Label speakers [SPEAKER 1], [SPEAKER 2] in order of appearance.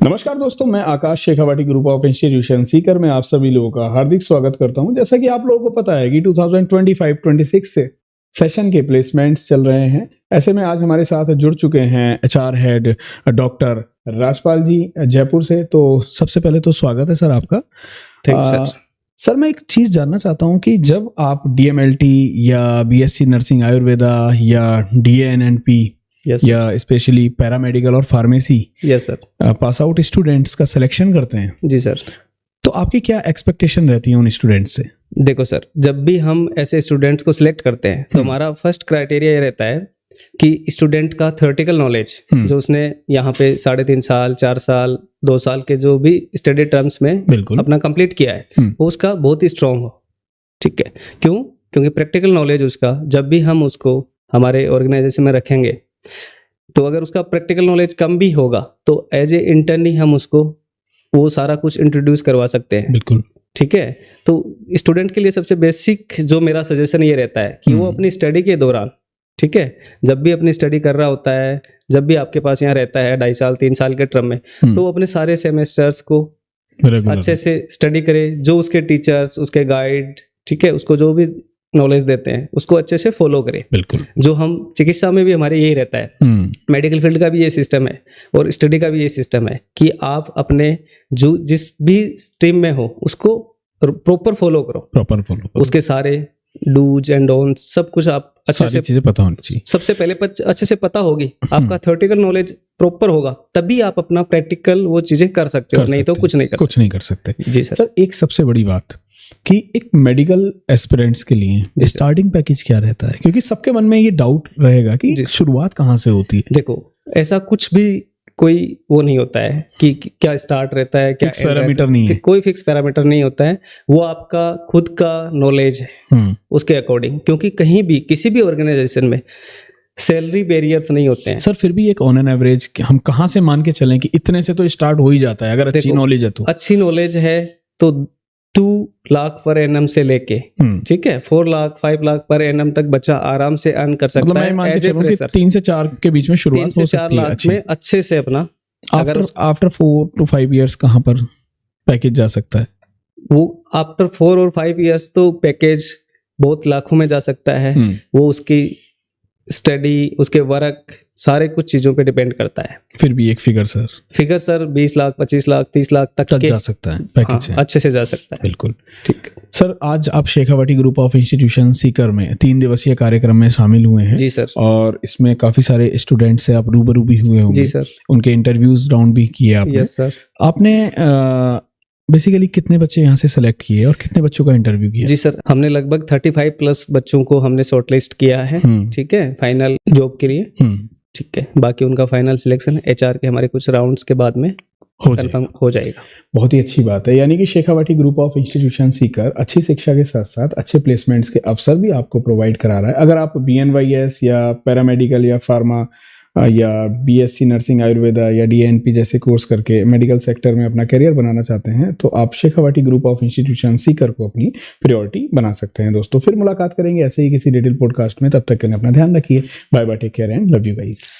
[SPEAKER 1] नमस्कार दोस्तों, मैं Akash Shekhawati group of institution Sikar में आप सभी लोगों का हार्दिक स्वागत करता हूं। जैसा कि आप लोगों को पता है कि 2025-26 से सेशन के प्लेसमेंट्स चल रहे हैं। ऐसे में आज हमारे साथ जुड़ चुके हैं एचआर हेड डॉक्टर राजपाल जी जयपुर से। तो सबसे पहले तो स्वागत है सर आपका।
[SPEAKER 2] Thank you sir.
[SPEAKER 1] सर मैं एक चीज़ जानना चाहता हूं कि जब आप डीएमएलटी या बीएससी नर्सिंग आयुर्वेदा या डीएनएनपी
[SPEAKER 2] यस
[SPEAKER 1] या स्पेशली पैरामेडिकल और pharmacy
[SPEAKER 2] yes sir.
[SPEAKER 1] Pass out students का सिलेक्शन करते हैं,
[SPEAKER 2] जी सर।
[SPEAKER 1] तो आपकी क्या एक्सपेक्टेशन रहती है उन स्टूडेंट्स से?
[SPEAKER 2] देखो सर, जब भी हम ऐसे स्टूडेंट्स को सिलेक्ट करते हैं तो हमारा फर्स्ट क्राइटेरिया ये रहता है कि स्टूडेंट का थ्योरेटिकल नॉलेज जो उसने यहाँ पे 3.5 साल 4 साल 2 साल के जो भी स्टडी टर्म्स में
[SPEAKER 1] बिल्कुल
[SPEAKER 2] अपना कंप्लीट किया है वो उसका बहुत ही स्ट्रांग हो। ठीक है, क्यों? क्योंकि प्रैक्टिकल नॉलेज उसका जब भी हम उसको हमारे ऑर्गेनाइजेशन में रखेंगे तो अगर उसका प्रैक्टिकल नॉलेज कम भी होगा तो एज ए इंटर्न ही हम उसको वो सारा कुछ इंट्रोड्यूस करवा सकते हैं।
[SPEAKER 1] बिल्कुल
[SPEAKER 2] ठीक है, तो स्टूडेंट के लिए सबसे बेसिक जो मेरा सजेशन ये रहता है कि वो अपनी स्टडी के दौरान, ठीक है, जब भी अपनी स्टडी कर रहा होता है, जब भी आपके पास यहाँ रहता है 2.5 साल 3 साल के टर्म में, तो वो अपने सारे सेमेस्टर्स को अच्छे से स्टडी करे। जो उसके टीचर्स, उसके गाइड, ठीक है, उसको जो भी नॉलेज देते हैं उसको अच्छे से फॉलो करें।
[SPEAKER 1] बिल्कुल,
[SPEAKER 2] जो हम चिकित्सा में भी हमारे यही रहता है, मेडिकल फील्ड का भी ये सिस्टम है और स्टडी का भी ये सिस्टम है कि आप अपने जो जिस भी स्ट्रीम में हो उसको प्रॉपर फॉलो करो। उसके सारे डूज एंड डोंट्स सब कुछ आप अच्छे से
[SPEAKER 1] चीजें पता होनी चाहिए।
[SPEAKER 2] सबसे पहले अच्छे से पता होगी, आपका थ्योरेटिकल नॉलेज प्रॉपर होगा, तभी आप अपना प्रैक्टिकल वो चीजें कर सकते हो, नहीं तो कुछ नहीं कर सकते। जी सर।
[SPEAKER 1] एक सबसे बड़ी बात कि एक मेडिकल एस्पिरेंट्स के लिए स्टार्टिंग पैकेज क्या रहता है, क्योंकि सबके मन में ये डाउट रहेगा कि शुरुआत कहाँ से होती है।
[SPEAKER 2] देखो, ऐसा कुछ भी कोई वो नहीं होता है कि क्या स्टार्ट रहता है, क्या
[SPEAKER 1] पैरामीटर नहीं है,
[SPEAKER 2] कोई फिक्स पैरामीटर नहीं होता है। वो आपका खुद का नॉलेज है उसके अकॉर्डिंग, क्योंकि कहीं भी किसी भी ऑर्गेनाइजेशन में सैलरी बैरियर्स नहीं होते हैं।
[SPEAKER 1] सर फिर भी एक ऑन एन एवरेज हम कहाँ से मान के चलें कि इतने से तो स्टार्ट हो ही जाता है अगर अच्छी नॉलेज है तो?
[SPEAKER 2] अच्छी नॉलेज है तो 2 लाख पर एनम से लेके, ठीक है, 4 लाख 5 लाख पर एनम तक बच्चा आराम से अर्न कर सकता है। एज ए फ्रेशर
[SPEAKER 1] 3 से 4 के बीच में शुरुआत हो सकती है।
[SPEAKER 2] 3 से 4 लाख में अच्छे से अपना
[SPEAKER 1] आफ्टर 4 to 5 years कहाँ पर पैकेज जा सकता है?
[SPEAKER 2] वो आफ्टर 4 और 5 years तो पैकेज बहुत लाखों में जा सकता है। वो उसकी स्टडी, उसके वर्क, सारे कुछ चीजों पे डिपेंड करता है।
[SPEAKER 1] फिर भी एक फिगर सर 20 लाख 25 लाख 30 लाख तक जा सकता है पैकेज।
[SPEAKER 2] हाँ, अच्छे से जा सकता है।
[SPEAKER 1] बिल्कुल
[SPEAKER 2] ठीक।
[SPEAKER 1] सर आज आप Shekhawati group of institution Sikar में 3 दिवसीय कार्यक्रम में शामिल हुए हैं।
[SPEAKER 2] जी सर।
[SPEAKER 1] और इसमें काफी सारे स्टूडेंट से आप रूबरू भी हुए होंगे।
[SPEAKER 2] जी सर।
[SPEAKER 1] उनके इंटरव्यूज राउंड भी किए आपने।
[SPEAKER 2] Yes sir.
[SPEAKER 1] आपने बेसिकली कितने बच्चे यहाँ से सेलेक्ट किए और कितने बच्चों का इंटरव्यू किया?
[SPEAKER 2] जी सर, हमने लगभग 35 प्लस बच्चों को हमने शॉर्टलिस्ट किया है। ठीक है, फाइनल जॉब के लिए। ठीक है, बाकी उनका फाइनल सिलेक्शन एचआर के हमारे कुछ राउंड्स के बाद में कंफर्म हो जाएगा। बहुत
[SPEAKER 1] ही अच्छी बात है। यानी कि Shekhawati group of institution Sikar अच्छी शिक्षा के साथ साथ अच्छे प्लेसमेंट्स के अवसर भी आपको प्रोवाइड करा रहा है। अगर आप BNYS या पैरामेडिकल या फार्मा या बीएससी नर्सिंग आयुर्वेदा या डीएनपी जैसे कोर्स करके मेडिकल सेक्टर में अपना करियर बनाना चाहते हैं तो आप Shekhawati group of institution Sikar को अपनी प्रायोरिटी बना सकते हैं। दोस्तों फिर मुलाकात करेंगे ऐसे ही किसी डिटेल पॉडकास्ट में। तब तक के लिए अपना ध्यान रखिए। Bye bye, take care and love you guys.